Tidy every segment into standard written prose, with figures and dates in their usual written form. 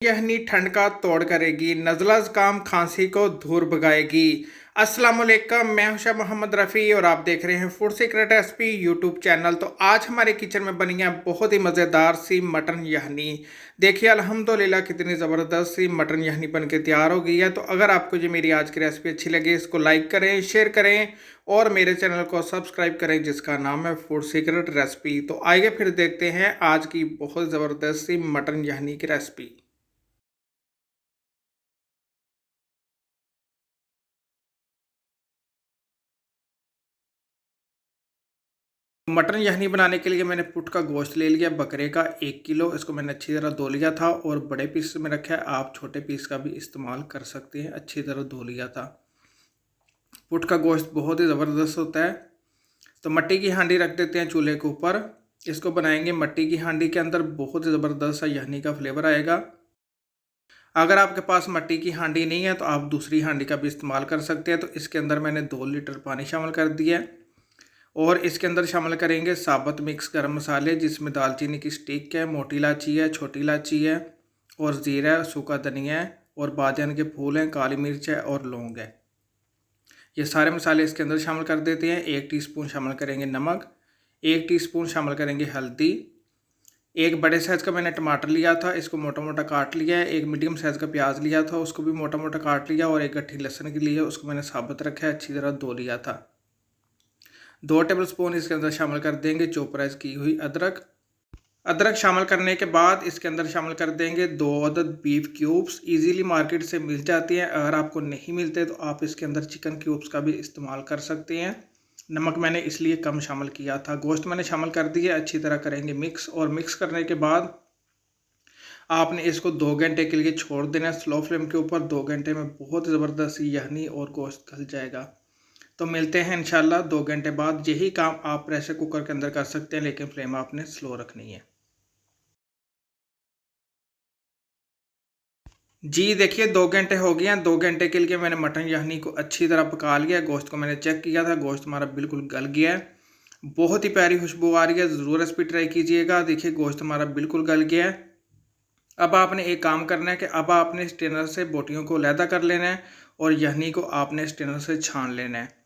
यहनी ठंड का तोड़ करेगी, नज़ला ज़ुकाम खांसी को दूर भगाएगी। अस्सलाम वालेकुम, मैं हूं शाह मोहम्मद रफ़ी और आप देख रहे हैं food secret recipe YouTube channel. तो आज हमारे किचन में बनी है बहुत ही मज़ेदार सी मटन यहनी। देखिए अल्हम्दुलिल्लाह कितनी ज़बरदस्त सी मटन यहनी बन के तैयार हो गई है। तो अगर आपको जो मेरी आज की रेसिपी अच्छी लगी इसको लाइक करें, शेयर करें और मेरे चैनल को सब्सक्राइब करें जिसका नाम है फूड सीक्रेट रेसिपी। तो आइए फिर देखते हैं आज की बहुत ज़बरदस्त सी मटन यहनी की रेसिपी। मटन यखनी बनाने के लिए मैंने पुट का गोश्त ले लिया बकरे का 1 किलो। इसको मैंने अच्छी तरह धो लिया था और बड़े पीस में रखा है। आप छोटे पीस का भी इस्तेमाल कर सकते हैं। अच्छी तरह धो लिया था। पुट का गोश्त बहुत ही ज़बरदस्त होता है। तो मिट्टी की हांडी रख देते हैं चूल्हे के ऊपर। इसको बनाएंगे मिट्टी की हांडी के अंदर, बहुत ही ज़बरदस्त सा यखनी का फ्लेवर आएगा। अगर आपके पास मिट्टी की हांडी नहीं है तो आप दूसरी हांडी का भी इस्तेमाल कर सकते हैं। तो इसके अंदर मैंने 2 लीटर पानी शामिल कर दिया है और इसके अंदर शामिल करेंगे साबुत मिक्स गरम मसाले, जिसमें दालचीनी की स्टिक है, मोटी इलायची है, छोटी इलायची है और ज़ीरा है, सूखा धनिया है और बादियान के फूल हैं, काली मिर्च है और लौंग है। ये सारे मसाले इसके अंदर शामिल कर देते हैं। 1 टीस्पून शामिल करेंगे नमक, 1 टीस्पून शामिल करेंगे हल्दी। एक बड़े साइज़ का मैंने टमाटर लिया था, इसको मोटा मोटा काट लिया है। एक मीडियम साइज़ का प्याज लिया था, उसको भी मोटा मोटा काट लिया और एक गट्ठी लहसुन के लिए उसको मैंने साबुत रखा है, अच्छी तरह धो लिया था। 2 टेबलस्पून इसके अंदर शामिल कर देंगे चॉपराइज की हुई अदरक। अदरक शामिल करने के बाद इसके अंदर शामिल कर देंगे 2 अदद बीफ क्यूब्स। इजीली मार्केट से मिल जाती हैं। अगर आपको नहीं मिलते तो आप इसके अंदर चिकन क्यूब्स का भी इस्तेमाल कर सकते हैं। नमक मैंने इसलिए कम शामिल किया था। गोश्त मैंने शामिल कर दिया। अच्छी तरह करेंगे मिक्स और मिक्स करने के बाद आपने इसको 2 घंटे के लिए छोड़ देना स्लो फ्लेम के ऊपर। 2 घंटे में बहुत ज़बरदस्त यखनी और गोश्त गल जाएगा। तो मिलते हैं इंशाल्लाह 2 घंटे बाद। यही काम आप प्रेशर कुकर के अंदर कर सकते हैं, लेकिन फ्लेम आपने स्लो रखनी है। जी देखिए 2 घंटे हो गए हैं। 2 घंटे के लिए मैंने मटन यखनी को अच्छी तरह पका लिया। गोश्त को मैंने चेक किया था, गोश्त हमारा बिल्कुल गल गया है। बहुत ही प्यारी खुशबू आ रही है। ज़रूर रेसिपी ट्राई कीजिएगा। देखिए गोश्त हमारा बिल्कुल गल गया है। अब आपने एक काम करना है कि अब आपने स्ट्रेनर से बोटियों को अलहदा कर लेना है और यखनी को आपने स्ट्रेनर से छान लेना है।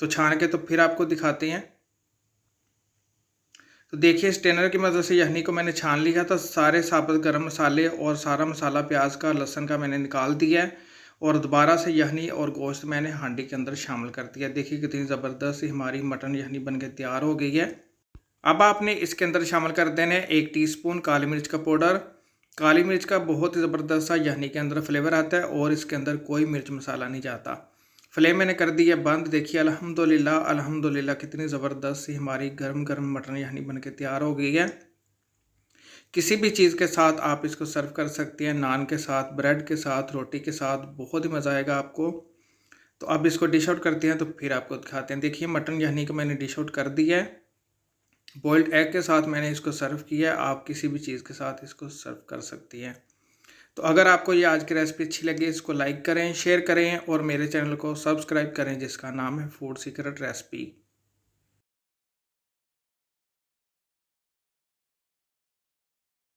तो छान के तो फिर आपको दिखाते हैं। तो देखिए स्ट्रेनर की मदद से यखनी को मैंने छान लिया था। सारे साबुत गरम मसाले और सारा मसाला प्याज का लहसुन का मैंने निकाल दिया है और दोबारा से यखनी और गोश्त मैंने हांडी के अंदर शामिल कर दिया। देखिए कितनी ज़बरदस्त सी हमारी मटन यखनी बन के तैयार हो गई है। अब आपने इसके अंदर शामिल कर देना है 1 टीस्पून काली मिर्च का पाउडर। काली मिर्च का बहुत ही ज़बरदस्त सा यखनी के अंदर फ्लेवर आता है और इसके अंदर कोई मिर्च मसाला नहीं जाता। फ्लेम मैंने कर दी है बंद। देखिए अल्हम्दुलिल्लाह अल्हम्दुलिल्लाह कितनी ज़बरदस्त सी हमारी गरम गरम मटन यखनी बन के तैयार हो गई है। किसी भी चीज़ के साथ आप इसको सर्व कर सकते हैं, नान के साथ, ब्रेड के साथ, रोटी के साथ, बहुत ही मज़ा आएगा आपको। तो अब इसको डिश आउट करते हैं तो फिर आपको दिखाते हैं। देखिए मटन यखनी को मैंने डिश आउट कर दिया है। बॉइल्ड एग के साथ मैंने इसको सर्व किया है। आप किसी भी चीज़ के साथ इसको सर्व कर सकती हैं। तो अगर आपको ये आज की रेसिपी अच्छी लगी इसको लाइक करें, शेयर करें और मेरे चैनल को सब्सक्राइब करें जिसका नाम है फूड सीक्रेट रेसिपी।